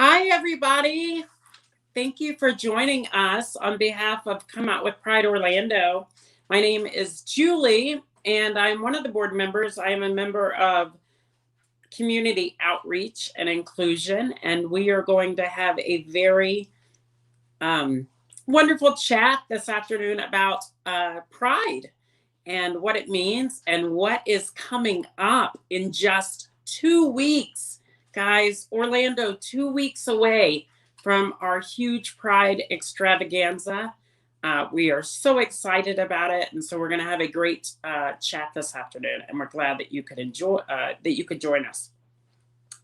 Hi, everybody. Thank you for joining us on behalf of Come Out with Pride Orlando. My name is Julie, and I'm one of the board members. I am a member of Community Outreach and Inclusion, and we are going to have a very wonderful chat this afternoon about Pride and what it means and what is coming up in just 2 weeks. Guys, Orlando, 2 weeks away from our huge Pride extravaganza. We are so excited about it, and so we're going to have a great chat this afternoon, and we're glad that you could join us.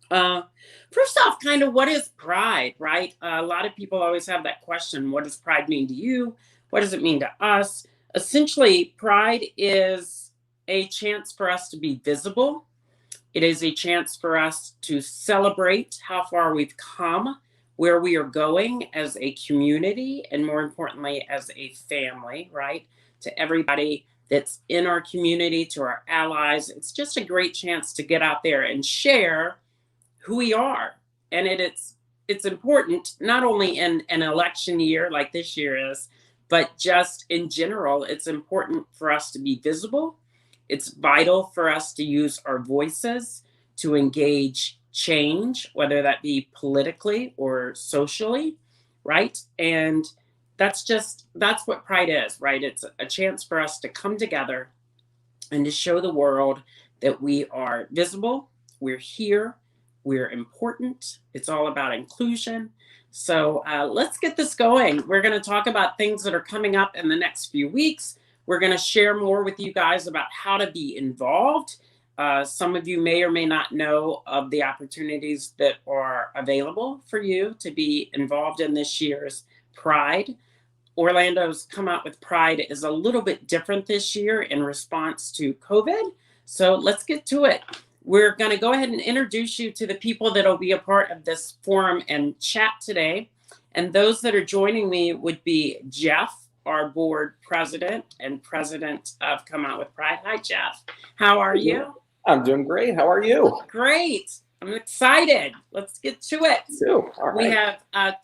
First off, kind of what is Pride, right? A lot of people always have that question: what does Pride mean to you? What does it mean to us? Essentially, Pride is a chance for us to be visible. It is a chance for us to celebrate how far we've come, where we are going as a community, and more importantly, as a family, right? To everybody that's in our community, to our allies. It's just a great chance to get out there and share who we are. And it's important, not only in an election year like this year is, but just in general. It's important for us to be visible. It's vital for us to use our voices to engage change, whether that be politically or socially, right? And that's what Pride is, right? It's a chance for us to come together and to show the world that we are visible, we're here, we're important. It's all about inclusion. So let's get this going. We're going to talk about things that are coming up in the next few weeks. We're going to share more with you guys about how to be involved. Some of you may or may not know of the opportunities that are available for you to be involved in this year's Pride. Orlando's Come Out with Pride is a little bit different this year in response to COVID. So let's get to it. We're going to go ahead and introduce you to the people that will be a part of this forum and chat today. And those that are joining me would be Jeff, our board president and president of Come Out with Pride. Hi, Jeff. How are you? I'm doing great. How are you? Great. I'm excited. Let's get to it. All right. We have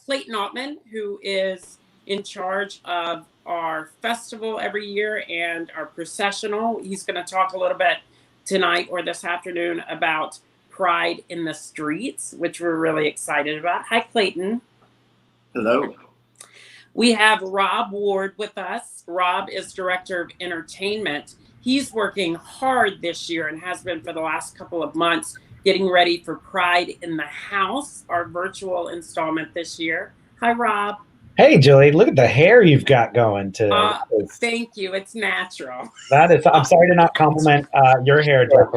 Clayton Altman, who is in charge of our festival every year and our processional. He's going to talk a little bit tonight or this afternoon about Pride in the Streets, which we're really excited about. Hi, Clayton. Hello. We have Rob Ward with us. Rob is Director of Entertainment. He's working hard this year and has been for the last couple of months, getting ready for Pride in the House, our virtual installment this year. Hi, Rob. Hey, Julie, look at the hair you've got going today. Thank you. It's natural. That is, I'm sorry to not compliment your hair, Jeff.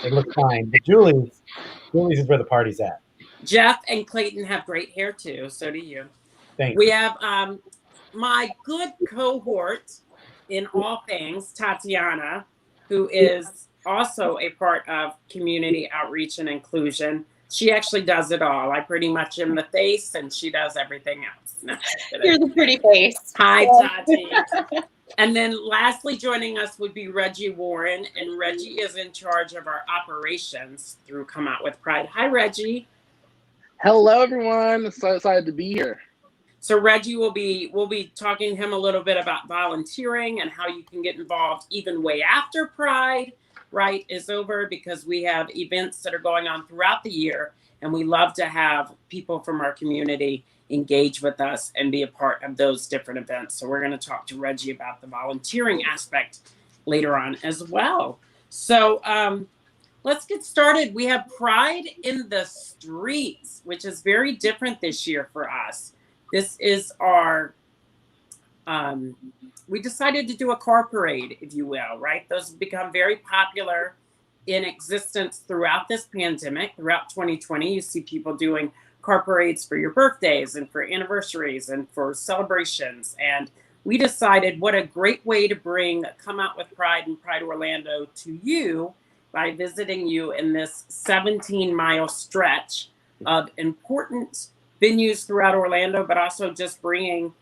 It looks fine. But Julie's is where the party's at. Jeff and Clayton have great hair too. So do you. Thank We you. have my good cohort in all things, Tatiana, who is also a part of community outreach and inclusion. She actually does it all. I pretty much am the face and she does everything else. No, you're the pretty face. Hi, Tati. And then lastly joining us would be Reggie Warren, and Reggie is in charge of our operations through Come Out with Pride. Hi, Reggie. Hello, everyone. So excited to be here. So Reggie we'll be talking to him a little bit about volunteering and how you can get involved even way after Pride, right, is over, because we have events that are going on throughout the year, and we love to have people from our community engage with us and be a part of those different events. So we're going to talk to Reggie about the volunteering aspect later on as well. So let's get started. We have Pride in the Streets, which is very different this year for us. This is our, we decided to do a car parade, if you will, right? Those have become very popular in existence throughout this pandemic. Throughout 2020, you see people doing car parades for your birthdays and for anniversaries and for celebrations. And we decided what a great way to bring Come Out with Pride and Pride Orlando to you by visiting you in this 17-mile stretch of important venues throughout Orlando, but also just bringing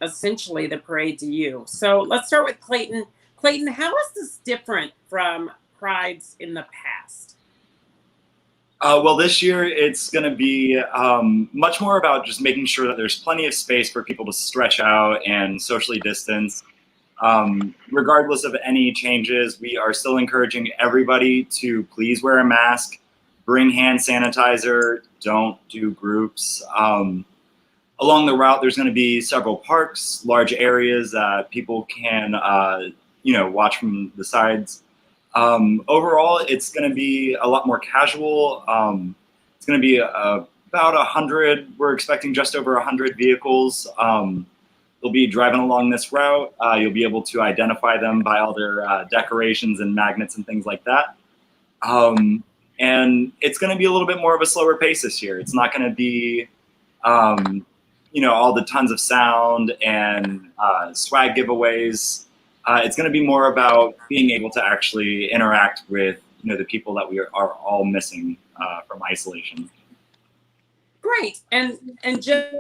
essentially the parade to you. So let's start with Clayton. Clayton, how is this different from Prides in the past? Well, this year it's going to be much more about just making sure that there's plenty of space for people to stretch out and socially distance. Regardless of any changes, we are still encouraging everybody to please wear a mask, bring hand sanitizer, don't do groups. Along the route, there's going to be several parks, large areas that people can, watch from the sides. Overall, it's going to be a lot more casual. It's going to be about 100. We're expecting just over 100 vehicles. They'll be driving along this route. You'll be able to identify them by all their decorations and magnets and things like that. And it's going to be a little bit more of a slower pace this year. It's not going to be, all the tons of sound and swag giveaways. It's going to be more about being able to actually interact with, the people that we are all missing from isolation. Great. And just,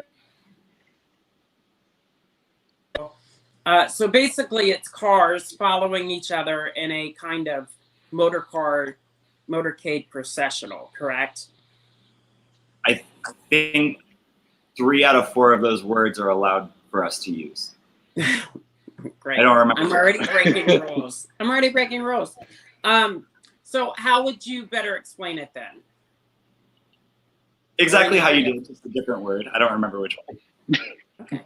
so basically it's cars following each other in a kind of motorcade processional, correct? I think 3 out of 4 of those words are allowed for us to use. Great. I don't remember. I'm already breaking rules. So how would you better explain it then? Exactly how you did it, just a different word. I don't remember which one. Okay.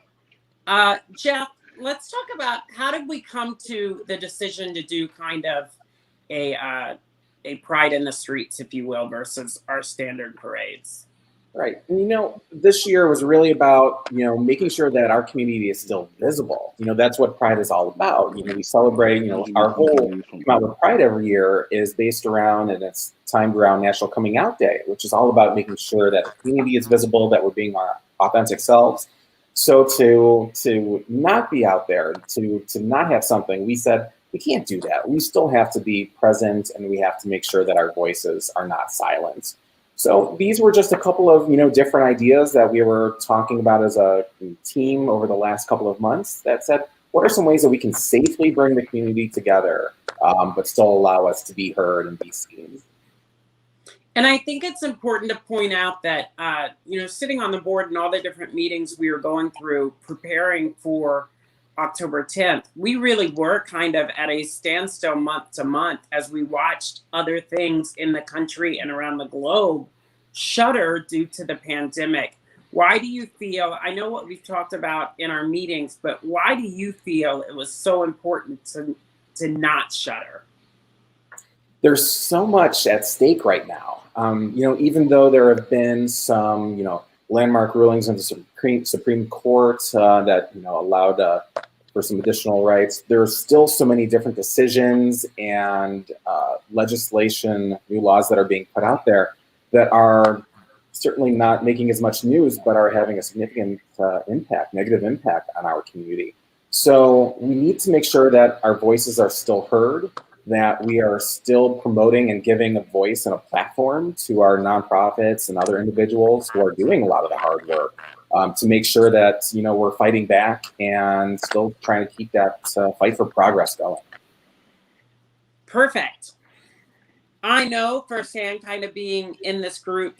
Jeff, let's talk about how did we come to the decision to do kind of a Pride in the Streets, if you will, versus our standard parades? Right. And, this year was really about, making sure that our community is still visible. That's what Pride is all about. We celebrate, our whole Come Out with Pride every year is based around, and it's timed around National Coming Out Day, which is all about making sure that the community is visible, that we're being our authentic selves. So to not be out there, to not have something, we said, we can't do that. We still have to be present, and we have to make sure that our voices are not silenced. So these were just a couple of, different ideas that we were talking about as a team over the last couple of months that said, what are some ways that we can safely bring the community together, but still allow us to be heard and be seen? And I think it's important to point out that, sitting on the board and all the different meetings we were going through, preparing for October 10th, we really were kind of at a standstill month to month as we watched other things in the country and around the globe shutter due to the pandemic. Why do you feel, I know what we've talked about in our meetings, but why do you feel it was so important to not shutter? There's so much at stake right now. Even though there have been some, landmark rulings in the Supreme Court that, allowed for some additional rights, there's still so many different decisions and legislation, new laws that are being put out there that are certainly not making as much news, but are having a significant negative impact on our community. So we need to make sure that our voices are still heard, that we are still promoting and giving a voice and a platform to our nonprofits and other individuals who are doing a lot of the hard work to make sure that, we're fighting back and still trying to keep that fight for progress going. Perfect. I know firsthand, kind of being in this group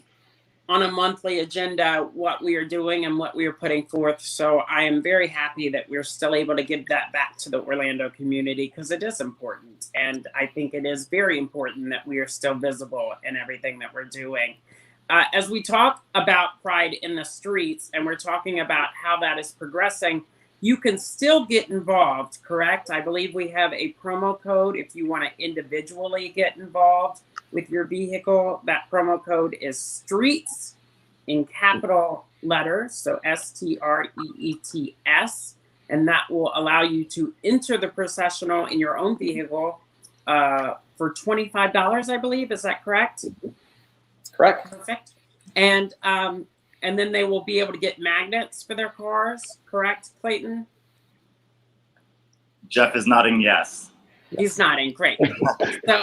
on a monthly agenda, what we are doing and what we are putting forth. So I am very happy that we're still able to give that back to the Orlando community, because it is important. And I think it is very important that we are still visible in everything that we're doing. As we talk about Pride in the streets, and we're talking about how that is progressing, you can still get involved, correct? I believe we have a promo code if you want to individually get involved with your vehicle. That promo code is STREETS in capital letters, so STREETS, and that will allow you to enter the processional in your own vehicle for $25, I believe. Is that correct? Correct. Perfect. And then they will be able to get magnets for their cars, correct, Clayton? Jeff is nodding yes. He's nodding, great. So,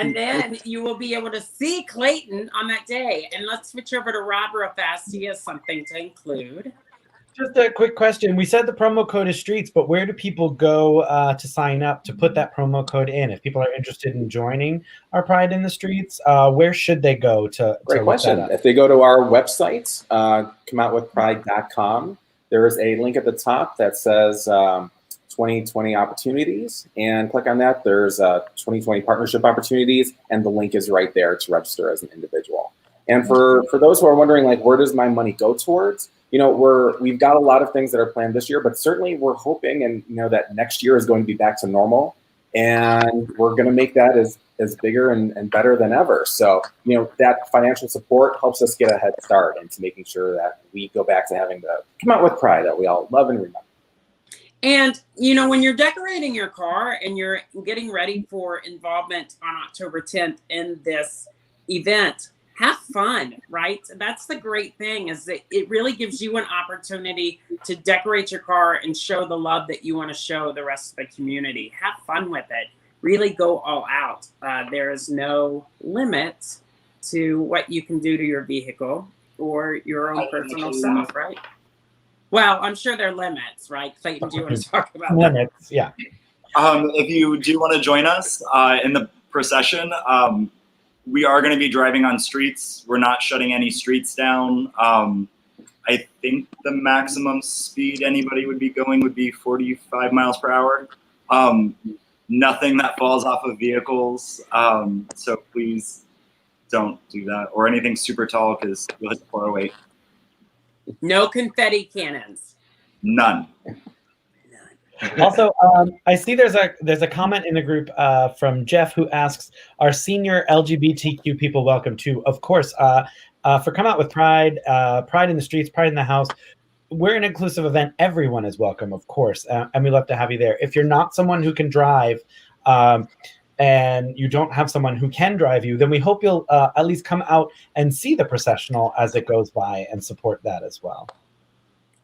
and then you will be able to see Clayton on that day. And let's switch over to Rob real fast. He has something to include. Just a quick question. We said the promo code is STREETS, but where do people go to sign up to put that promo code in? If people are interested in joining our Pride in the Streets, where should they go to Great question. If they go to our website, comeoutwithpride.com, there's a link at the top that says 2020 opportunities, and click on that. There's 2020 partnership opportunities, and the link is right there to register as an individual. And for those who are wondering, like, where does my money go towards? We've got a lot of things that are planned this year, but certainly we're hoping and that next year is going to be back to normal, and we're going to make that as bigger and better than ever. So that financial support helps us get a head start into making sure that we go back to having the Come Out With Pride that we all love and remember. And when you're decorating your car and you're getting ready for involvement on October 10th in this event, have fun, right? That's the great thing, is that it really gives you an opportunity to decorate your car and show the love that you want to show the rest of the community. Have fun with it. Really go all out. There is no limit to what you can do to your vehicle or your own personal self, right? Well, I'm sure there are limits, right? Clayton, do you want to talk about limits? Yeah. If you do want to join us in the procession, we are going to be driving on streets. We're not shutting any streets down. I think the maximum speed anybody would be going would be 45 miles per hour. Nothing that falls off of vehicles. So please don't do that, or anything super tall, because you'll hit 408. No confetti cannons. None. Also, I see there's a comment in the group from Jeff who asks, are senior LGBTQ people welcome too? Of course. For Come Out With Pride, Pride in the Streets, Pride in the House, we're an inclusive event. Everyone is welcome, of course, and we love to have you there. If you're not someone who can drive and you don't have someone who can drive you, then we hope you'll at least come out and see the processional as it goes by and support that as well.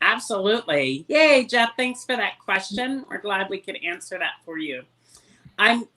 Absolutely. Yay, Jeff. Thanks for that question. We're glad we could answer that for you.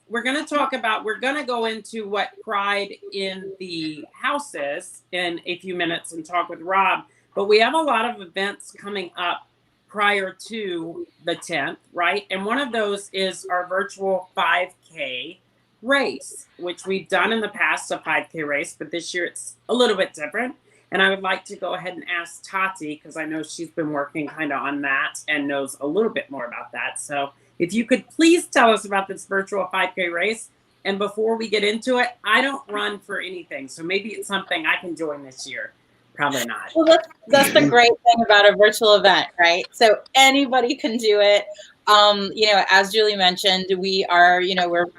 We're going to go into what Pride in the House is in a few minutes and talk with Rob. But we have a lot of events coming up prior to the 10th, right? And one of those is our virtual 5K race, which we've done in the past, a 5K race, but this year it's a little bit different. And I would like to go ahead and ask Tati, because I know she's been working kind of on that and knows a little bit more about that. So if you could please tell us about this virtual 5K race. And before we get into it, I don't run for anything. So maybe it's something I can join this year. Probably not. Well, that's the great thing about a virtual event, right? So anybody can do it. As Julie mentioned, we are,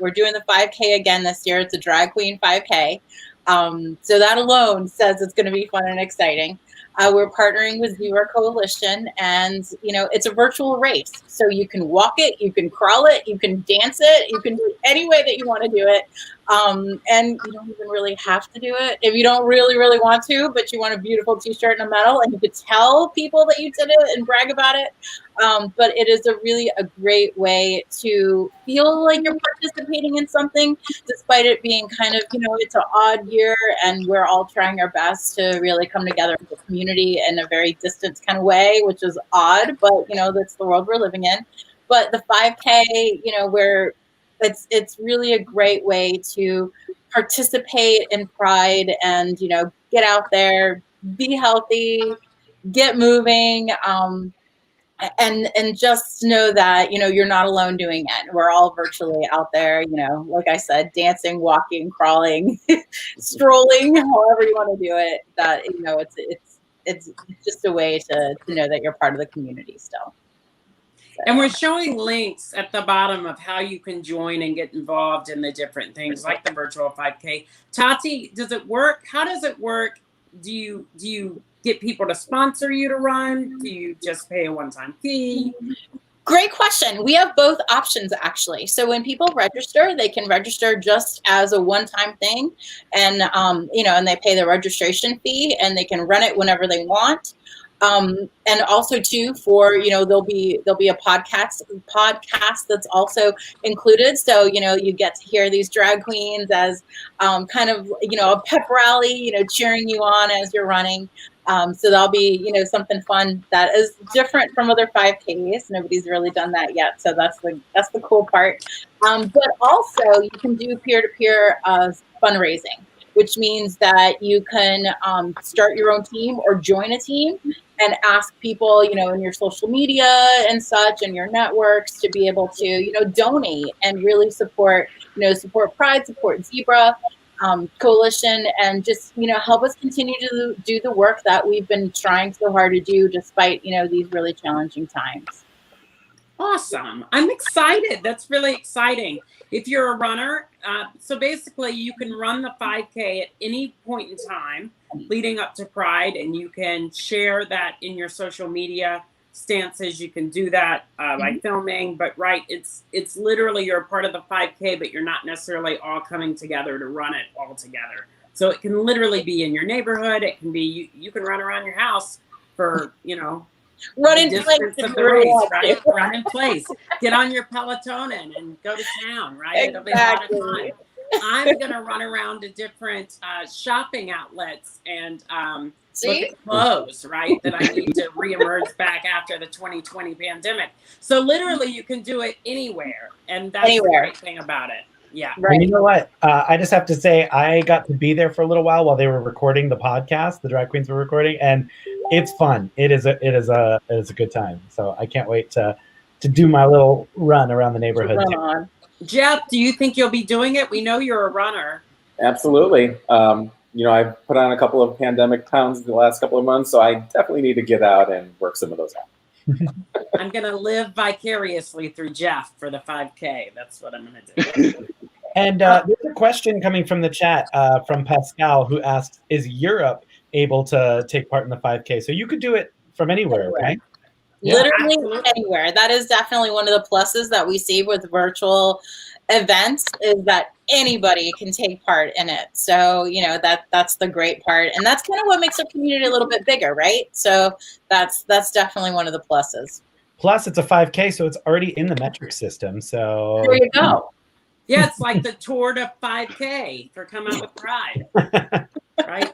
we're doing the 5K again this year. It's a drag queen 5K. So that alone says it's going to be fun and exciting. We're partnering with Zero Coalition, and it's a virtual race. So you can walk it, you can crawl it, you can dance it, you can do it any way that you want to do it. And you don't even really have to do it if you don't really, really want to, but you want a beautiful t-shirt and a medal, and you could tell people that you did it and brag about it. But it is really a great way to feel like you're participating in something, despite it being kind of, it's an odd year, and we're all trying our best to really come together as a community in a very distant kind of way, which is odd, but that's the world we're living in. But the 5K, where it's really a great way to participate in Pride and, get out there, be healthy, get moving, and just know that, you're not alone doing it. We're all virtually out there, like I said, dancing, walking, crawling, strolling, however you want to do it, that, it's just a way to know that you're part of the community still. And we're showing links at the bottom of how you can join and get involved in the different things like the virtual 5K. Tati, does it work? How does it work? Do you get people to sponsor you to run? Do you just pay a one-time fee? Great question. We have both options, actually. So when people register, they can register just as a one-time thing, and and they pay the registration fee, and they can run it whenever they want. And also too, for, there'll be a podcast that's also included. So, you get to hear these drag queens as, kind of, a pep rally, cheering you on as you're running. So that'll be, something fun that is different from other 5Ks. Nobody's really done that yet. So that's the cool part. But also you can do peer-to-peer fundraising, which means that you can start your own team or join a team and ask people, in your social media and such and your networks to be able to, donate and really support Pride, support Zebra Coalition, and just, help us continue to do the work that we've been trying so hard to do despite, these really challenging times. Awesome. I'm excited. That's really exciting. If you're a runner, so basically you can run the 5K at any point in time leading up to Pride, and you can share that in your social media stances. You can do that by filming, but it's literally you're a part of the 5K, but you're not necessarily all coming together to run it all together. So it can literally be in your neighborhood. It can be, you can run around your house for, run in place of the race, right? Run in place. Get on your Peloton and go to town, right? Exactly. It'll be a lot of fun. I'm gonna run around to different shopping outlets and look at clothes, right? That I need to reemerge back after the 2020 pandemic. So literally, you can do it anywhere, and that's the great thing about it. Yeah. Right. And you know what? I just have to say, I got to be there for a little while they were recording the podcast. The drag queens were recording, and it's fun. It is a good time. So I can't wait to do my little run around the neighborhood. Jeff, do you think you'll be doing it? We know you're a runner. Absolutely. I've put on a couple of pandemic pounds in the last couple of months, so I definitely need to get out and work some of those out. I'm going to live vicariously through Jeff for the 5K. That's what I'm going to do. And there's a question coming from the chat from Pascal, who asks, is Europe able to take part in the 5K? So you could do it from anywhere, right? Literally anywhere. That is definitely one of the pluses that we see with virtual events, is that anybody can take part in it. So, that's the great part. And that's kind of what makes our community a little bit bigger, right? So that's definitely one of the pluses. Plus, it's a 5K, so it's already in the metric system. So there you go. Yeah, it's like the Tour to 5K for Come Out with Pride, right?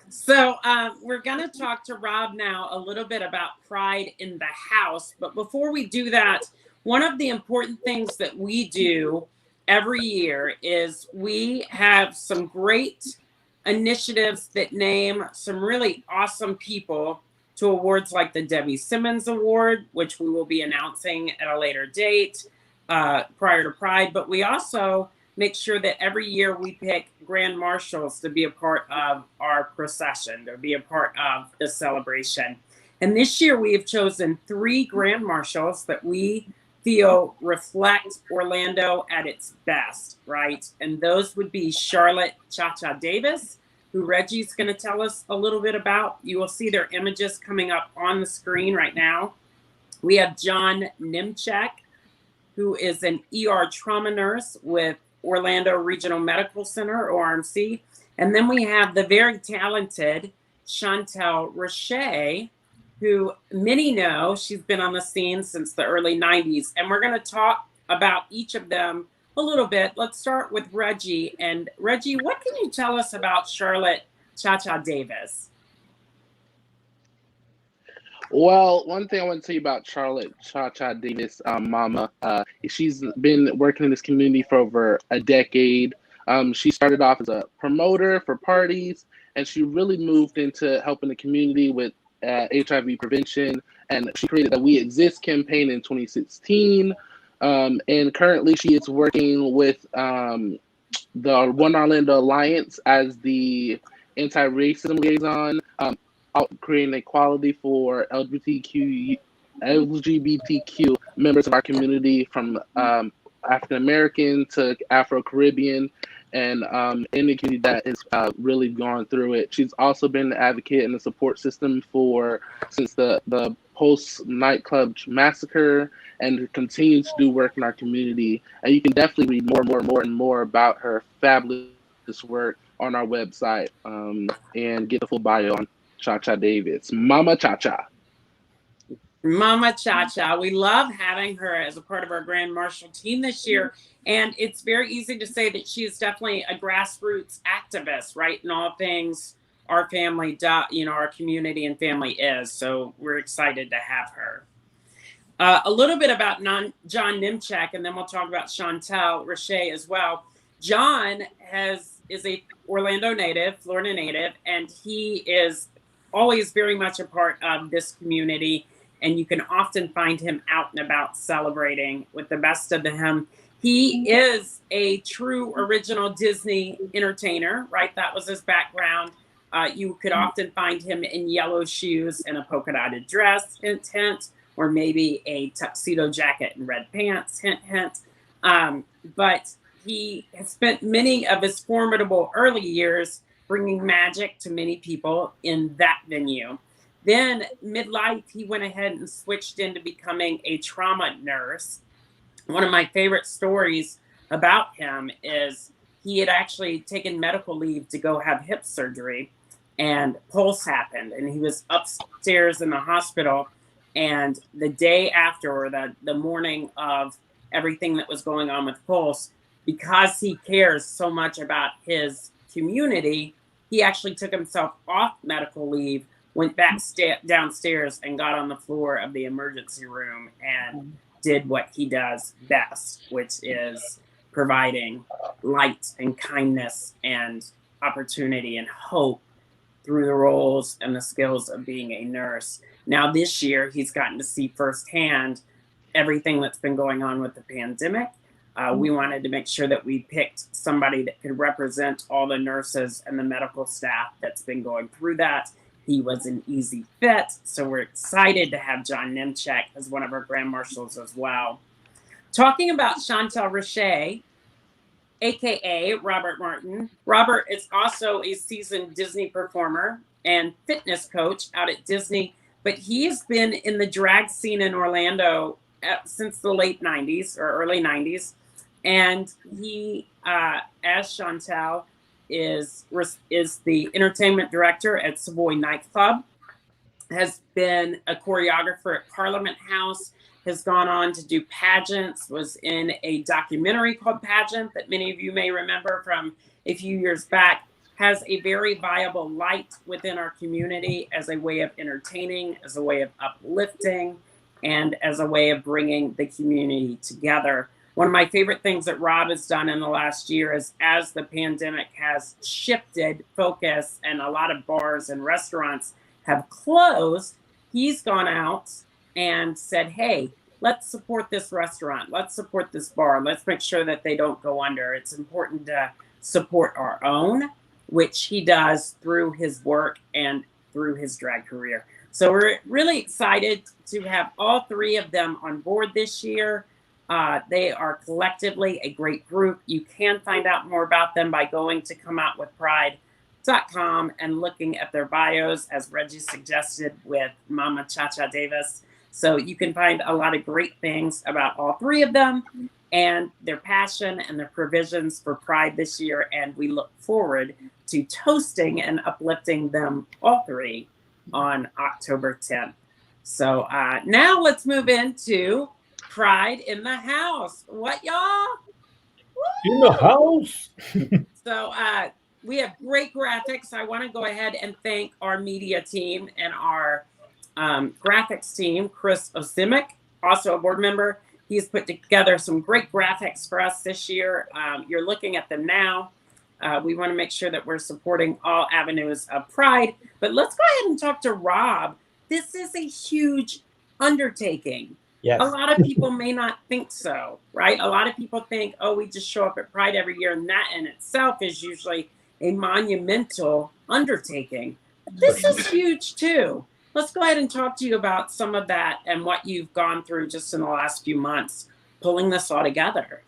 So we're going to talk to Rob now a little bit about Pride in the house. But before we do that, one of the important things that we do every year is we have some great initiatives that name some really awesome people to awards like the Debbie Simmons Award, which we will be announcing at a later date prior to Pride. But we also make sure that every year we pick grand marshals to be a part of our procession, to be a part of the celebration. And this year we have chosen 3 grand marshals that we feel reflect Orlando at its best, right? And those would be Charlotte Cha-Cha Davis, who Reggie's going to tell us a little bit about. You will see their images coming up on the screen right now. We have John Nimchek, who is an ER trauma nurse with Orlando Regional Medical Center, ORMC. And then we have the very talented Chantel Roche, who many know. She's been on the scene since the early 90s. And we're going to talk about each of them a little bit. Let's start with Reggie. And Reggie, what can you tell us about Charlotte Cha-Cha Davis? Well, one thing I want to tell you about Charlotte Cha-Cha Davis, Mama, she's been working in this community for over a decade. She started off as a promoter for parties, and she really moved into helping the community with HIV prevention. And she created the We Exist campaign in 2016. And currently she is working with the One Orlando Alliance as the anti-racism liaison, out creating equality for LGBTQ members of our community, from African American to Afro Caribbean, and in the community that has really gone through it. She's also been an advocate in the support system since the post nightclub massacre, and continues to do work in our community. And you can definitely read more about her fabulous work on our website, and get the full bio on Cha-Cha Davis, Mama Cha-Cha. Mama Cha-Cha. We love having her as a part of our Grand Marshal team this year. And it's very easy to say that she is definitely a grassroots activist, right? In all things our family, our community and family is. So we're excited to have her. A little bit about John Nimchek, and then we'll talk about Chantel Roche as well. John is a Orlando native, Florida native, and he is always very much a part of this community. And you can often find him out and about celebrating with the best of them. He is a true original Disney entertainer, right? That was his background. You could often find him in yellow shoes and a polka dotted dress, hint, hint, or maybe a tuxedo jacket and red pants, hint, hint. But he has spent many of his formidable early years bringing magic to many people in that venue. Then midlife, he went ahead and switched into becoming a trauma nurse. One of my favorite stories about him is he had actually taken medical leave to go have hip surgery, and Pulse happened, and he was upstairs in the hospital. And the day after, or the morning of everything that was going on with Pulse, because he cares so much about his community, he actually took himself off medical leave, went back downstairs and got on the floor of the emergency room and did what he does best, which is providing light and kindness and opportunity and hope through the roles and the skills of being a nurse. Now this year, he's gotten to see firsthand everything that's been going on with the pandemic. We wanted to make sure that we picked somebody that could represent all the nurses and the medical staff that's been going through that. He was an easy fit, so we're excited to have John Nimchek as one of our Grand Marshals as well. Talking about Chantel Roche, aka Robert Martin. Robert is also a seasoned Disney performer and fitness coach out at Disney, but he has been in the drag scene in Orlando since the late 90s or early 90s. And he, as Chantel, is the entertainment director at Savoy Nightclub, has been a choreographer at Parliament House, has gone on to do pageants, was in a documentary called Pageant that many of you may remember from a few years back, has a very viable light within our community as a way of entertaining, as a way of uplifting, and as a way of bringing the community together. One of my favorite things that Rob has done in the last year is, as the pandemic has shifted focus and a lot of bars and restaurants have closed, he's gone out and said, hey, let's support this restaurant. Let's support this bar. Let's make sure that they don't go under. It's important to support our own, which he does through his work and through his drag career. So we're really excited to have all three of them on board this year. They are collectively a great group. You can find out more about them by going to comeoutwithpride.com and looking at their bios, as Reggie suggested with Mama Cha-Cha Davis. So you can find a lot of great things about all three of them and their passion and their provisions for Pride this year. And we look forward to toasting and uplifting them all three on October 10th. So now let's move into Pride in the house. What, y'all? In the house. So we have great graphics. I want to go ahead and thank our media team and our graphics team, Chris Osimic, also a board member. He's put together some great graphics for us this year. You're looking at them now. We want to make sure that we're supporting all avenues of Pride. But let's go ahead and talk to Rob. This is a huge undertaking. Yes. A lot of people may not think so, right? A lot of people think, oh, we just show up at Pride every year, and that in itself is usually a monumental undertaking. This is huge too. Let's go ahead and talk to you about some of that and what you've gone through just in the last few months, pulling this all together.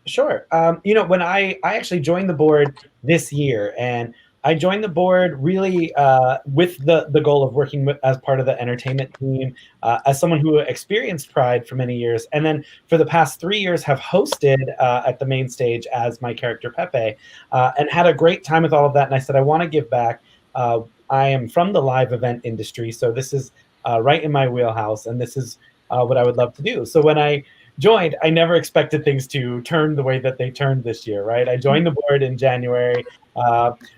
Sure. When I actually joined the board this year, and I joined the board really with the goal of working as part of the entertainment team, as someone who experienced Pride for many years, and then for the past 3 years have hosted at the main stage as my character Pepe, and had a great time with all of that. And I said, I want to give back. I am from the live event industry, so this is right in my wheelhouse, and this is what I would love to do. So when I joined, I never expected things to turn the way that they turned this year, right? I joined the board in January.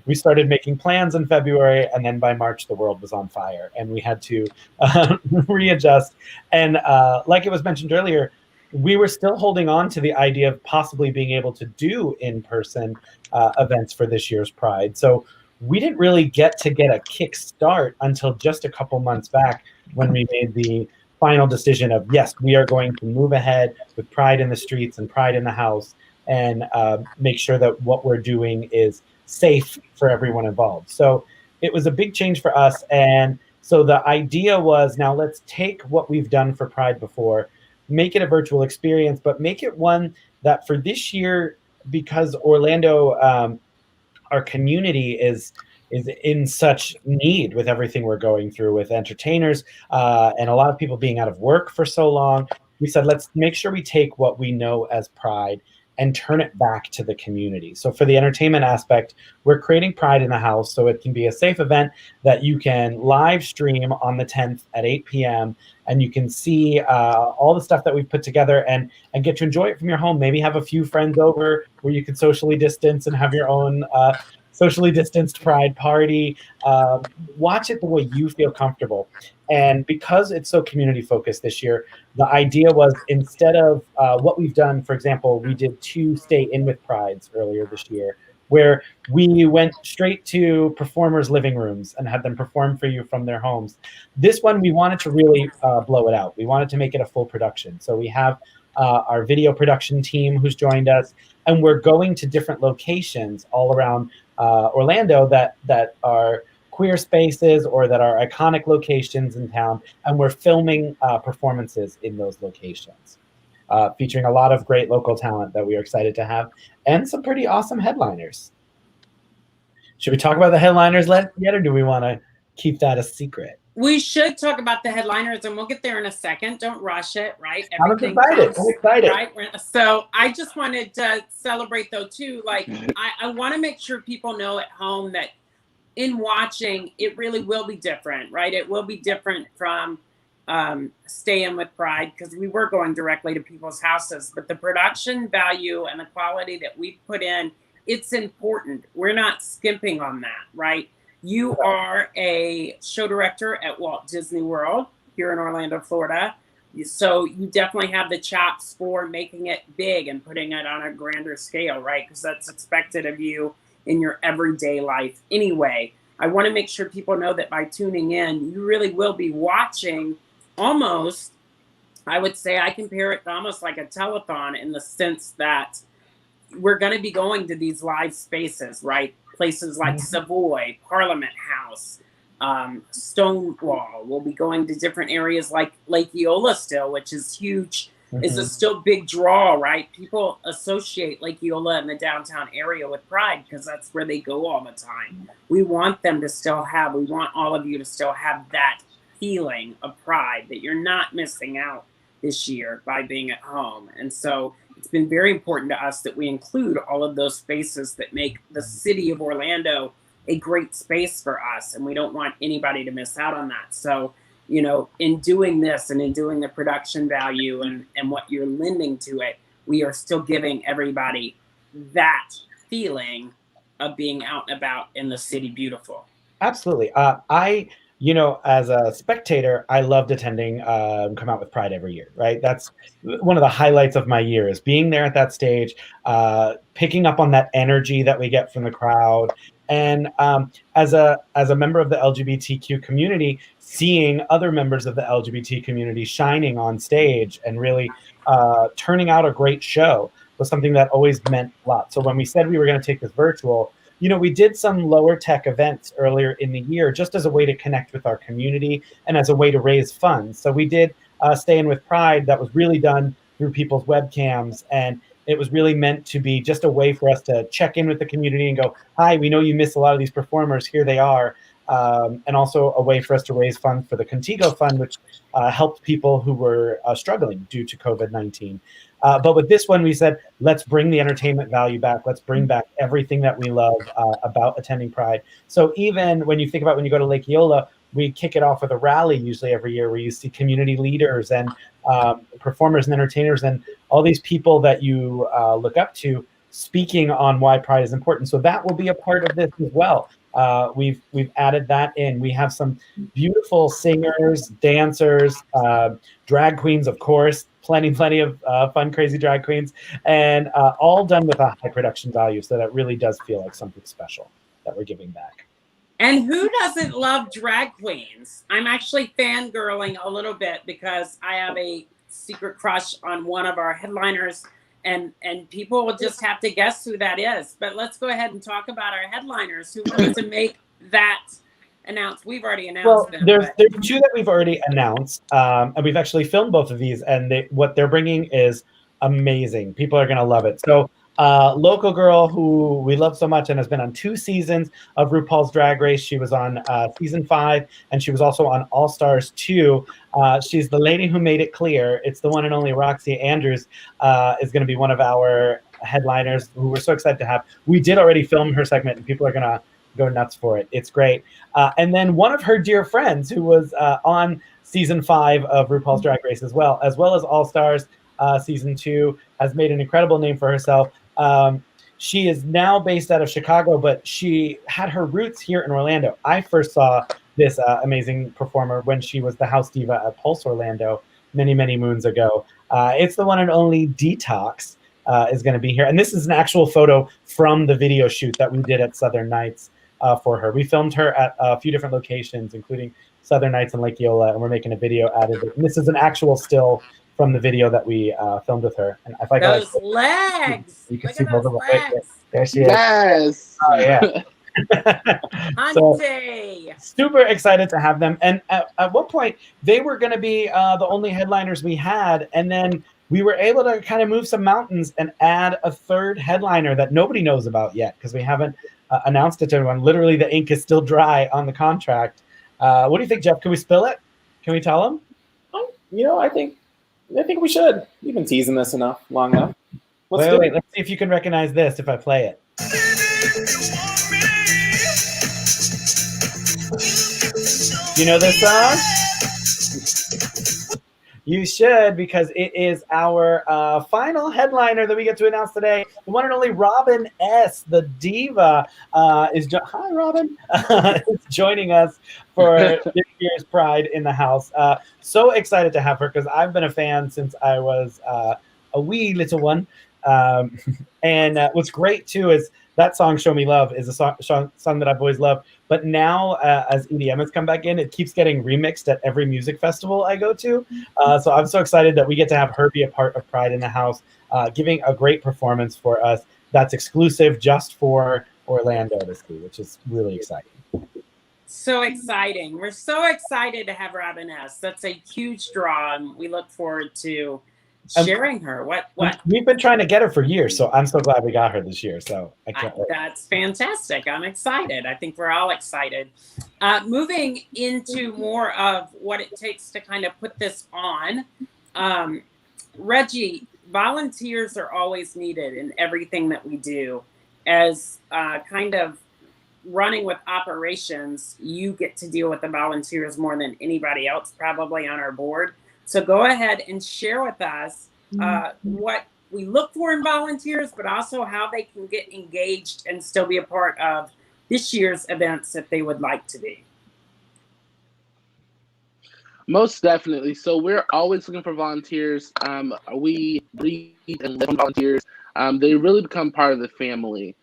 We started making plans in February, and then by March, the world was on fire, and we had to readjust. And like it was mentioned earlier, we were still holding on to the idea of possibly being able to do in-person events for this year's Pride. So we didn't really get a kickstart until just a couple months back, when we made the final decision of, yes, we are going to move ahead with Pride in the streets and Pride in the house, and make sure that what we're doing is safe for everyone involved. So it was a big change for us. And so the idea was, now let's take what we've done for Pride before, make it a virtual experience, but make it one that for this year, because Orlando, our community is in such need with everything we're going through with entertainers and a lot of people being out of work for so long. We said, let's make sure we take what we know as Pride and turn it back to the community. So for the entertainment aspect, we're creating Pride in the House so it can be a safe event that you can live stream on the 10th at 8 p.m. and you can see all the stuff that we've put together and get to enjoy it from your home. Maybe have a few friends over where you can socially distance and have your own socially distanced Pride party. Watch it the way you feel comfortable. And because it's so community focused this year, the idea was, instead of what we've done, for example, we did 2 Stay In With Prides earlier this year, where we went straight to performers' living rooms and had them perform for you from their homes. This one, we wanted to really blow it out. We wanted to make it a full production. So we have our video production team who's joined us, and we're going to different locations all around Orlando that are queer spaces or that are iconic locations in town, and we're filming performances in those locations, featuring a lot of great local talent that we are excited to have, and some pretty awesome headliners. Should we talk about the headliners yet, or do we want to keep that a secret? We should talk about the headliners, and we'll get there in a second. Don't rush it, right? I'm excited. Right? So I just wanted to celebrate, though, too. Like, I want to make sure people know at home that in watching, it really will be different, right? It will be different from Stay In With Pride, because we were going directly to people's houses. But the production value and the quality that we put in, it's important. We're not skimping on that, right? You are a show director at Walt Disney World here in Orlando, Florida. So you definitely have the chops for making it big and putting it on a grander scale, right? Because that's expected of you in your everyday life anyway. I want to make sure people know that by tuning in, you really will be watching almost, I would say I compare it almost like a telethon in the sense that we're going to be going to these live spaces, right? Places like Savoy, Parliament House, Stonewall. We'll be going to different areas like Lake Eola still, which is huge, is a still big draw, right? People associate Lake Eola and the downtown area with Pride because that's where they go all the time. We want them to still have, we want all of you to still have that feeling of pride that you're not missing out this year by being at home. And so it's been very important to us that we include all of those spaces that make the city of Orlando a great space for us. And we don't want anybody to miss out on that. So, you know, in doing this and in doing the production value and what you're lending to it, we are still giving everybody that feeling of being out and about in the city beautiful. Absolutely. You know, as a spectator, I loved attending Come Out with Pride every year, right? That's one of the highlights of my year is being there at that stage, picking up on that energy that we get from the crowd. And as a member of the LGBTQ community, seeing other members of the LGBT community shining on stage and really turning out a great show was something that always meant a lot. So when we said we were going to take this virtual, you know, we did some lower tech events earlier in the year just as a way to connect with our community and as a way to raise funds. So we did Stay In With Pride that was really done through people's webcams. And it was really meant to be just a way for us to check in with the community and go, hi, we know you miss a lot of these performers. Here they are. And also a way for us to raise funds for the Contigo Fund, which helped people who were struggling due to COVID-19. But with this one, we said, let's bring the entertainment value back. Let's bring back everything that we love about attending Pride. So even when you think about when you go to Lake Eola, we kick it off with a rally usually every year where you see community leaders and performers and entertainers and all these people that you look up to speaking on why Pride is important. So that will be a part of this as well. We've added that in. We have some beautiful singers, dancers, drag queens, of course, plenty of fun, crazy drag queens, and all done with a high production value. So that really does feel like something special that we're giving back. And who doesn't love drag queens? I'm actually fangirling a little bit because I have a secret crush on one of our headliners, and people will just have to guess who that is. But let's go ahead and talk about our headliners. Who wants to make that announced? We've already announced them. There's two that we've already announced, and we've actually filmed both of these, and what they're bringing is amazing. People are going to love it. So local girl who we love so much and has been on 2 seasons of RuPaul's Drag Race. She was on season 5, and she was also on All Stars 2. She's the lady who made it clear. It's the one and only Roxy Andrews is going to be one of our headliners who we're so excited to have. We did already film her segment, and people are going to go nuts for it. It's great. And then one of her dear friends who was on season 5 of RuPaul's Drag Race as well as All Stars season 2, has made an incredible name for herself. She is now based out of Chicago, but she had her roots here in Orlando. I first saw this amazing performer when she was the house diva at Pulse Orlando many, many moons ago. It's the one and only Detox is going to be here. And this is an actual photo from the video shoot that we did at Southern Nights for her. We filmed her at a few different locations, including Southern Nights and Lake Eola, and we're making a video out of it. And this is an actual still from the video that we filmed with her. And if I those legs, you can look see at those both of legs. them. There she is. Yes. Oh, yeah. So, Hunty. super excited to have them. And at one point, they were going to be the only headliners we had. And then we were able to kind of move some mountains and add a 3rd headliner that nobody knows about yet because we haven't announced it to everyone. Literally, the ink is still dry on the contract. What do you think, Jeff? Can we spill it? Can we tell them? You know, I think we should. You've been teasing this long enough. Wait. Let's see if you can recognize this if I play it. You know this song? You should, because it is our final headliner that we get to announce today. The one and only Robin S., the diva, hi, Robin, is joining us for this year's Pride in the House. So excited to have her because I've been a fan since I was a wee little one. And what's great, too, is that song, Show Me Love, is a song that I've always loved. But now, as EDM has come back in, it keeps getting remixed at every music festival I go to. So I'm so excited that we get to have her be a part of Pride in the House, giving a great performance for us that's exclusive just for Orlando to see, which is really exciting. So exciting. We're so excited to have Robin S. That's a huge draw, and we look forward to sharing her. What? We've been trying to get her for years, so I'm so glad we got her this year. So I can't wait. That's fantastic. I'm excited. I think we're all excited. Moving into more of what it takes to kind of put this on. Reggie, volunteers are always needed in everything that we do. As kind of running with operations, you get to deal with the volunteers more than anybody else probably on our board. So go ahead and share with us what we look for in volunteers, but also how they can get engaged and still be a part of this year's events if they would like to be. Most definitely. So we're always looking for volunteers. We breed and live on volunteers. They really become part of the family.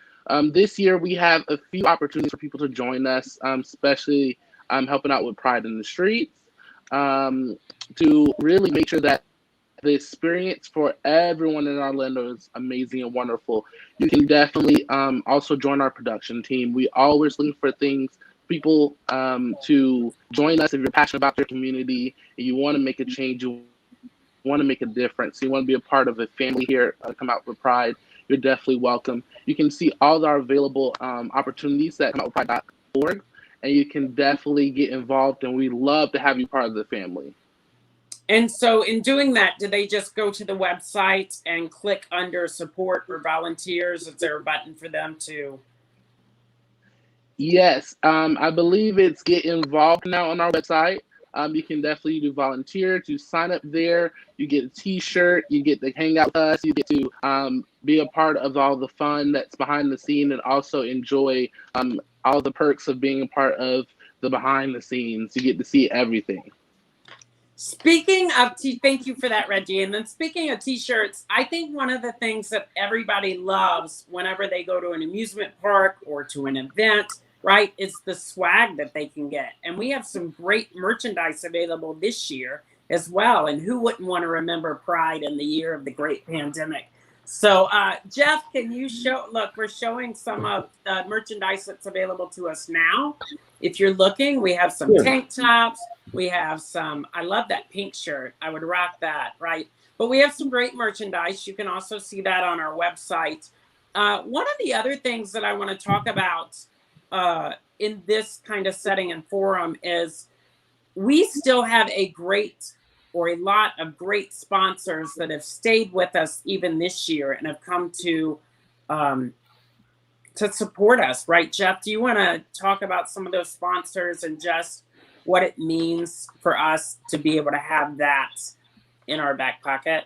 This year we have a few opportunities for people to join us, especially helping out with Pride in the Streets, to really make sure that the experience for everyone in Orlando is amazing and wonderful. You can definitely also join our production team. We always look for people to join us if you're passionate about your community and you want to make a change, you want to make a difference, you want to be a part of a family here, come out for Pride, you're definitely welcome. You can see all our available opportunities at comeoutwithpride.org, and you can definitely get involved, and we love to have you part of the family. And so in doing that, do they just go to the website and click under support for volunteers? Is there a button for them to? Yes, I believe it's get involved now on our website. You can definitely do volunteer to sign up there. You get a t-shirt, you get to hang out with us, you get to be a part of all the fun that's behind the scene, and also enjoy all the perks of being a part of the behind the scenes. You get to see everything. Speaking of thank you for that, Reggie. And then speaking of t-shirts, I think one of the things that everybody loves whenever they go to an amusement park or to an event, right, is the swag that they can get. And we have some great merchandise available this year as well. And who wouldn't want to remember Pride in the year of the great pandemic? So Jeff, can you look, we're showing some of the merchandise that's available to us now. If you're looking, we have some tank tops. We have some, I love that pink shirt. I would rock that, right? But we have some great merchandise. You can also see that on our website. One of the other things that I want to talk about in this kind of setting and forum is we still have a lot of great sponsors that have stayed with us even this year and have come to support us, right, Jeff? Do you want to talk about some of those sponsors and just what it means for us to be able to have that in our back pocket?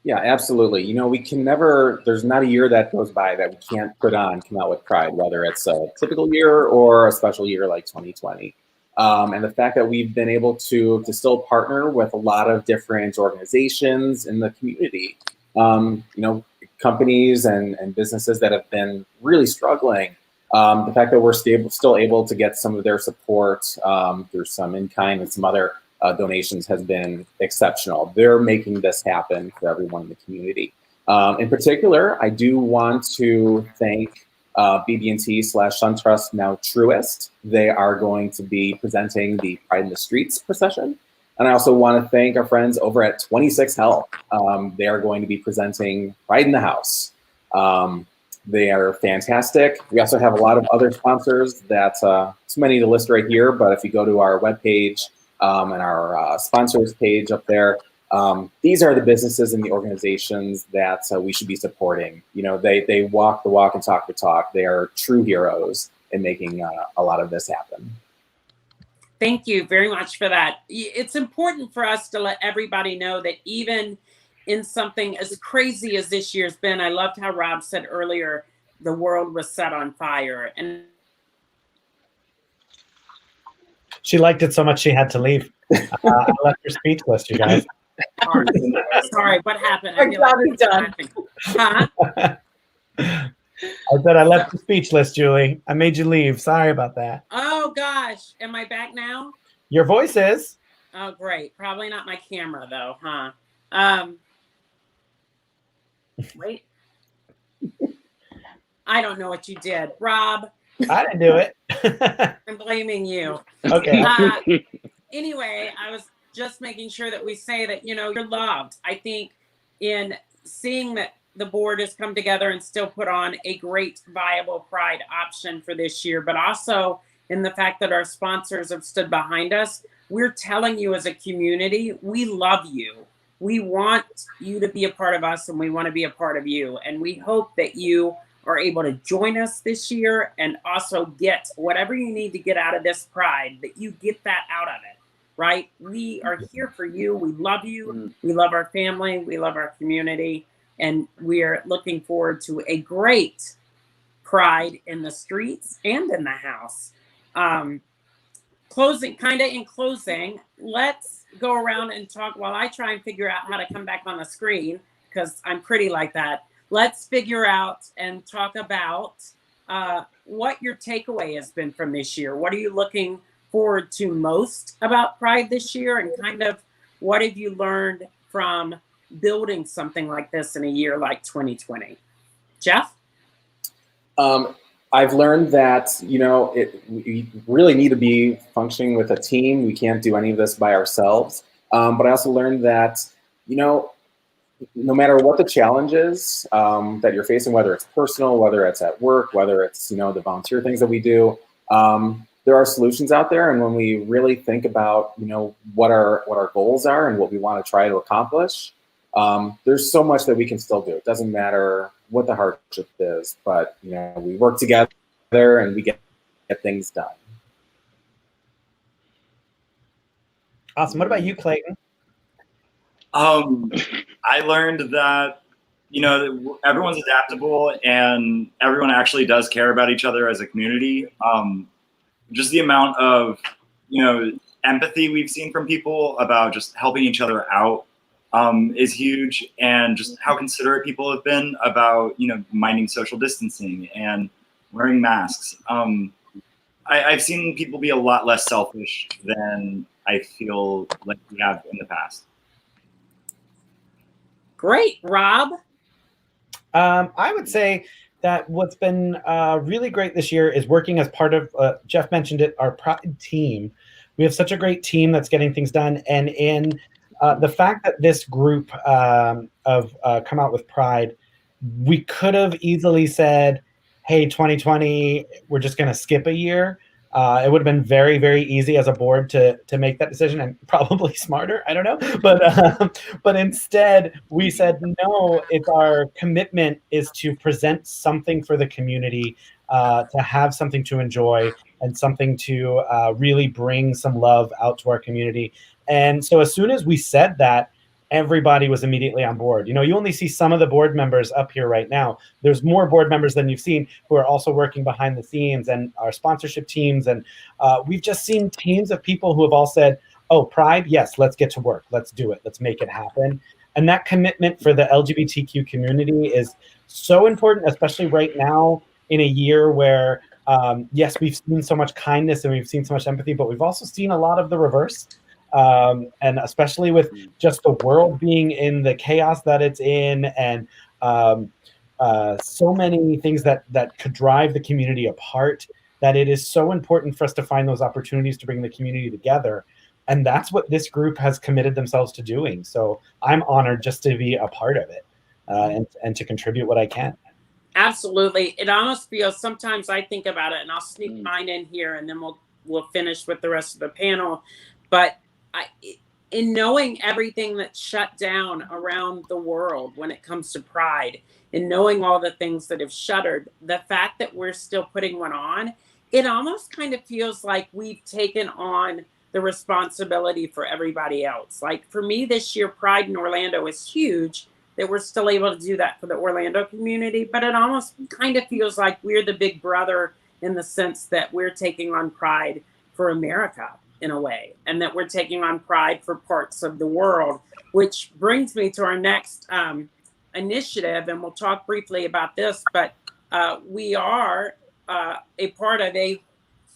Yeah, absolutely. You know, we can never, there's not a year that goes by that we can't come out with Pride, whether it's a typical year or a special year like 2020. And the fact that we've been able to still partner with a lot of different organizations in the community, you know, companies and businesses that have been really struggling. The fact that we're still able to get some of their support through some in-kind and some other donations has been exceptional. They're making this happen for everyone in the community. In particular, I do want to thank BB&T/SunTrust, now Truist. They are going to be presenting the Pride in the Streets procession. And I also want to thank our friends over at 26 Health. They are going to be presenting Pride in the House. They are fantastic. We also have a lot of other sponsors that, too many to list right here, but if you go to our webpage and our sponsors page up there, these are the businesses and the organizations that we should be supporting. You know, they walk the walk and talk the talk. They are true heroes in making a lot of this happen. Thank you very much for that. It's important for us to let everybody know that even in something as crazy as this year's been, I loved how Rob said earlier, the world was set on fire. And she liked it so much she had to leave. I left her speechless, you guys. Sorry, what happened? Our job is done. Huh? I said I left you speechless, Julie. I made you leave. Sorry about that. Oh gosh, am I back now? Your voice is. Oh great, probably not my camera though, huh? Wait. I don't know what you did, Rob. I didn't do it. I'm blaming you. Okay. Anyway, I was just making sure that we say that, you know, you're loved. I think in seeing that the board has come together and still put on a great viable Pride option for this year, but also in the fact that our sponsors have stood behind us, we're telling you as a community, we love you. We want you to be a part of us and we want to be a part of you. And we hope that you are able to join us this year and also get whatever you need to get out of this Pride, that you get that out of it, right? We are here for you. We love you. We love our family. We love our community. And we're looking forward to a great Pride in the streets and in the house. In closing, let's go around and talk while I try and figure out how to come back on the screen, because I'm pretty like that. Let's figure out and talk about what your takeaway has been from this year. What are you looking forward to most about Pride this year? And kind of what have you learned from building something like this in a year like 2020? Jeff? I've learned that, you know, we really need to be functioning with a team. We can't do any of this by ourselves. But I also learned that, you know, no matter what the challenge is that you're facing, whether it's personal, whether it's at work, whether it's, you know, the volunteer things that we do, there are solutions out there. And when we really think about, you know, what our goals are and what we want to try to accomplish, there's so much that we can still do. It doesn't matter what the hardship is, but, you know, we work together and we get things done. Awesome. What about you, Clayton? I learned that, you know, everyone's adaptable and everyone actually does care about each other as a community. Just the amount of, you know, empathy we've seen from people about just helping each other out is huge, and just how considerate people have been about, you know, minding social distancing and wearing masks. I've seen people be a lot less selfish than I feel like we have in the past. Great. Rob? I would say that what's been really great this year is working as part of, Jeff mentioned it, our Pride team. We have such a great team that's getting things done. And in the fact that this group of Come Out with Pride, we could have easily said, hey, 2020, we're just going to skip a year. It would have been very, very easy as a board to make that decision, and probably smarter. I don't know, but instead we said no. It's our commitment is to present something for the community, to have something to enjoy and something to really bring some love out to our community. And so as soon as we said that, everybody was immediately on board. You know, you only see some of the board members up here right now. There's more board members than you've seen who are also working behind the scenes, and our sponsorship teams. And we've just seen teams of people who have all said, oh, Pride, yes, let's get to work. Let's do it. Let's make it happen. And that commitment for the LGBTQ community is so important, especially right now in a year where, yes, we've seen so much kindness and we've seen so much empathy, but we've also seen a lot of the reverse. And especially with just the world being in the chaos that it's in, and so many things that could drive the community apart, that it is so important for us to find those opportunities to bring the community together. And that's what this group has committed themselves to doing. So I'm honored just to be a part of it, and to contribute what I can. Absolutely. It almost feels, sometimes I think about it, and I'll sneak mine in here and then we'll finish with the rest of the panel. But in knowing everything that's shut down around the world when it comes to Pride, and knowing all the things that have shuttered, the fact that we're still putting one on it almost kind of feels like we've taken on the responsibility for everybody else. Like for me this year, Pride in Orlando is huge that we're still able to do that for the Orlando community, but it almost kind of feels like we're the big brother in the sense that we're taking on Pride for America in a way, and that we're taking on Pride for parts of the world, which brings me to our next initiative, and we'll talk briefly about this, but we are a part of a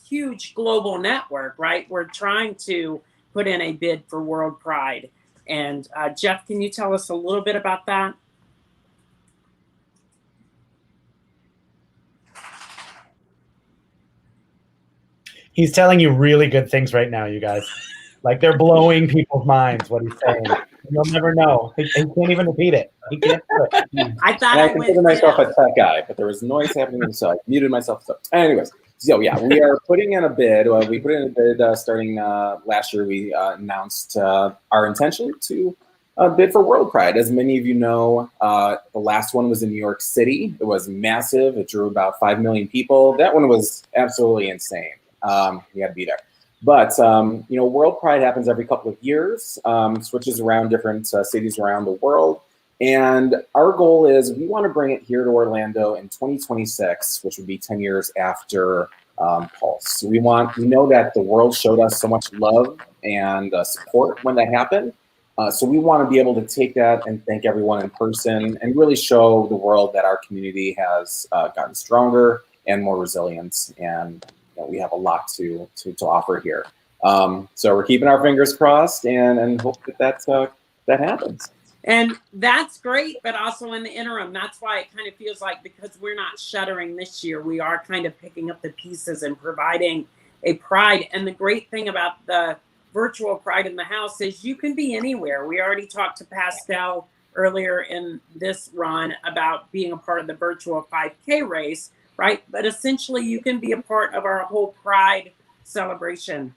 huge global network, right? We're trying to put in a bid for World Pride. And Jeff, can you tell us a little bit about that? He's telling you really good things right now, you guys. Like they're blowing people's minds, what he's saying. You'll never know. He can't even repeat it. He can't do it. I thought I consider myself a tech guy, but there was noise happening, so I muted myself. So, anyways, so yeah, we are putting in a bid. We put in a bid starting last year. We announced our intention to bid for World Pride. As many of you know, the last one was in New York City. It was massive. It drew about 5 million people. That one was absolutely insane. You got to be there. But, you know, World Pride happens every couple of years, switches around different cities around the world. And our goal is we want to bring it here to Orlando in 2026, which would be 10 years after Pulse. We know that the world showed us so much love and support when that happened. So we want to be able to take that and thank everyone in person and really show the world that our community has gotten stronger and more resilient. And we have a lot to offer here. So we're keeping our fingers crossed and hope that happens. And that's great, but also in the interim, that's why it kind of feels like, because we're not shuttering this year, we are kind of picking up the pieces and providing a Pride. And the great thing about the virtual Pride in the House is you can be anywhere. We already talked to Pastel earlier in this run about being a part of the virtual 5K race, right? But essentially you can be a part of our whole Pride celebration.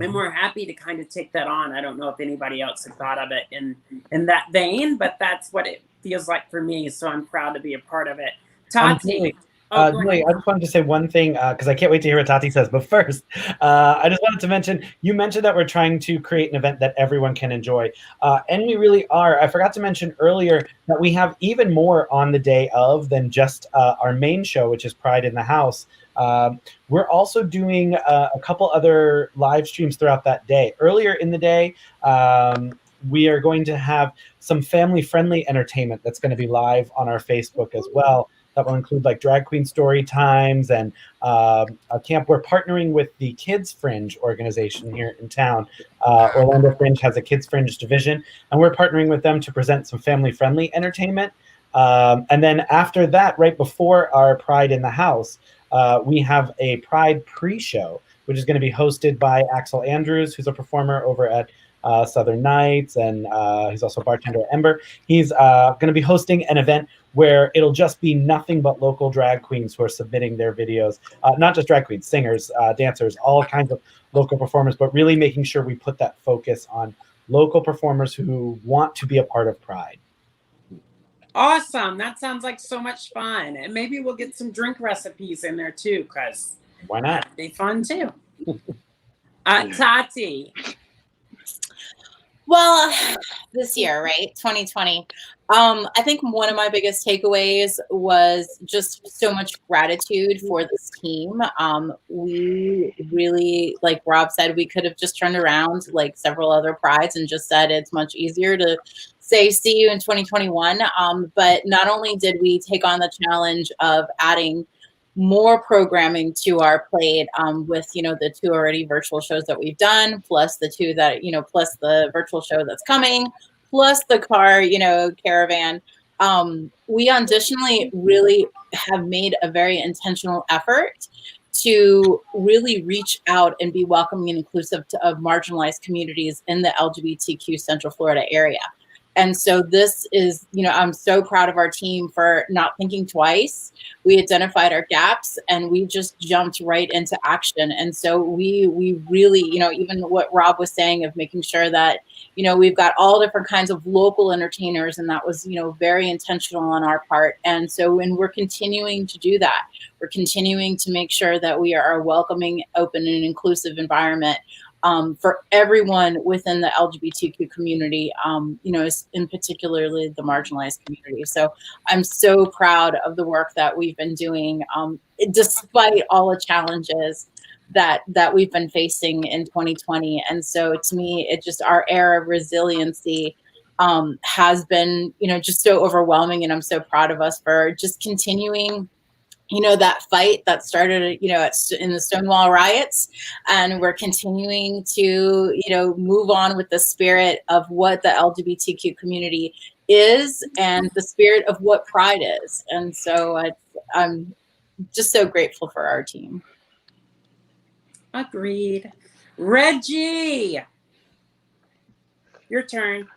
And we're happy to kind of take that on. I don't know if anybody else had thought of it in that vein, but that's what it feels like for me. So I'm proud to be a part of it. Tati. Julie, I just wanted to say one thing because I can't wait to hear what Tati says. But first, I just wanted to mention, you mentioned that we're trying to create an event that everyone can enjoy. And we really are. I forgot to mention earlier that we have even more on the day of than just our main show, which is Pride in the House. We're also doing a couple other live streams throughout that day. Earlier in the day, we are going to have some family-friendly entertainment that's going to be live on our Facebook as well. That will include like drag queen story times and a camp. We're partnering with the Kids Fringe organization here in town. Orlando Fringe has a Kids Fringe division, and we're partnering with them to present some family-friendly entertainment. And then after that, right before our Pride in the House, we have a Pride pre-show, which is going to be hosted by Axel Andrews, who's a performer over at Southern Nights, and he's also a bartender at Ember. He's going to be hosting an event where it'll just be nothing but local drag queens who are submitting their videos. Not just drag queens, singers, dancers, all kinds of local performers, but really making sure we put that focus on local performers who want to be a part of Pride. Awesome. That sounds like so much fun. And maybe we'll get some drink recipes in there too, because why not? That'd be fun too. Tati. Well, this year, right? 2020. I think one of my biggest takeaways was just so much gratitude for this team. We really, like Rob said, we could have just turned around like several other prides and just said it's much easier to say see you in 2021. But not only did we take on the challenge of adding more programming to our plate with, the 2 already virtual shows that we've done, plus the 2 that, plus the virtual show that's coming, plus the car, caravan. We additionally really have made a very intentional effort to really reach out and be welcoming and inclusive of marginalized communities in the LGBTQ Central Florida area. And so this is, I'm so proud of our team for not thinking twice. We identified our gaps and we just jumped right into action. And so we really, even what Rob was saying of making sure that, we've got all different kinds of local entertainers, and that was, very intentional on our part. And so when we're continuing to do that, we're continuing to make sure that we are a welcoming, open, and inclusive environment for everyone within the LGBTQ community, in particularly the marginalized community. So I'm so proud of the work that we've been doing, despite all the challenges that we've been facing in 2020. And so to me, it just, our era of resiliency has been, just so overwhelming. And I'm so proud of us for just continuing that fight that started, in the Stonewall riots. And we're continuing to, move on with the spirit of what the LGBTQ community is and the spirit of what Pride is. And so I'm just so grateful for our team. Agreed. Reggie, your turn.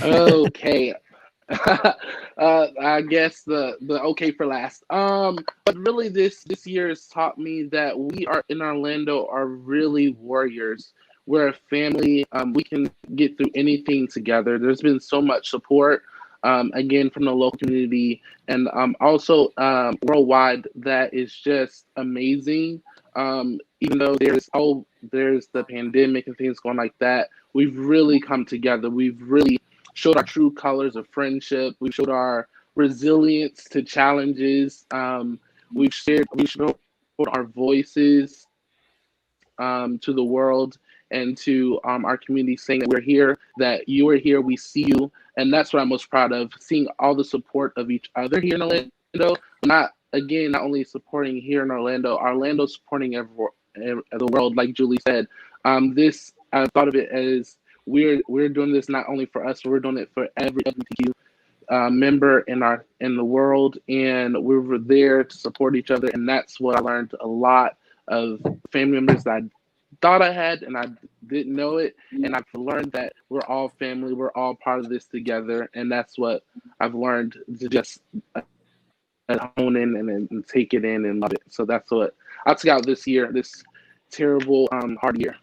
Okay. I guess the okay for last. But really, this year has taught me that we are in Orlando are really warriors. We're a family. We can get through anything together. There's been so much support, again, from the local community and also worldwide. That is just amazing. Even though there's the pandemic and things going like that, we've really come together. We've really showed our true colors of friendship. We've showed our resilience to challenges. We've showed our voices to the world and to our community, saying that we're here, that you are here, we see you. And that's what I'm most proud of, seeing all the support of each other here in Orlando. Not only supporting here in Orlando supporting the world, like Julie said. I thought of it as we're doing this not only for us, but we're doing it for every LGBTQ member in the world, and we were there to support each other. And that's what I learned. A lot of family members that I thought I had, and I didn't know it, and I've learned that we're all family, we're all part of this together, and that's what I've learned to just own in and take it in and love it. So that's what I took out this year, this terrible, hard year.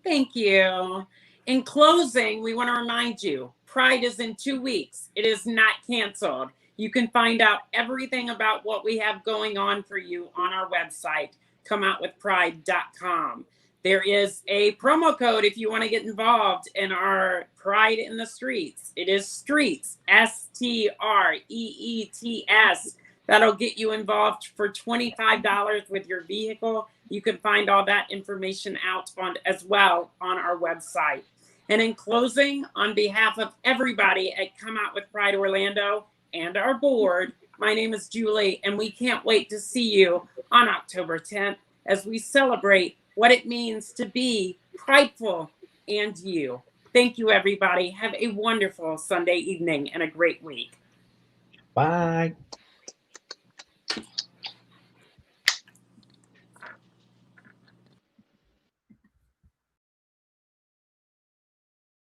Thank you. In closing, we want to remind you, Pride is in 2 weeks. It is not canceled. You can find out everything about what we have going on for you on our website, comeoutwithpride.com. There is a promo code if you want to get involved in our Pride in the Streets. It is STREETS, STREETS. That'll get you involved for $25 with your vehicle. You can find all that information out as well on our website. And in closing, on behalf of everybody at Come Out with Pride Orlando and our board, my name is Julie, and we can't wait to see you on October 10th as we celebrate what it means to be prideful and you. Thank you, everybody. Have a wonderful Sunday evening and a great week. Bye.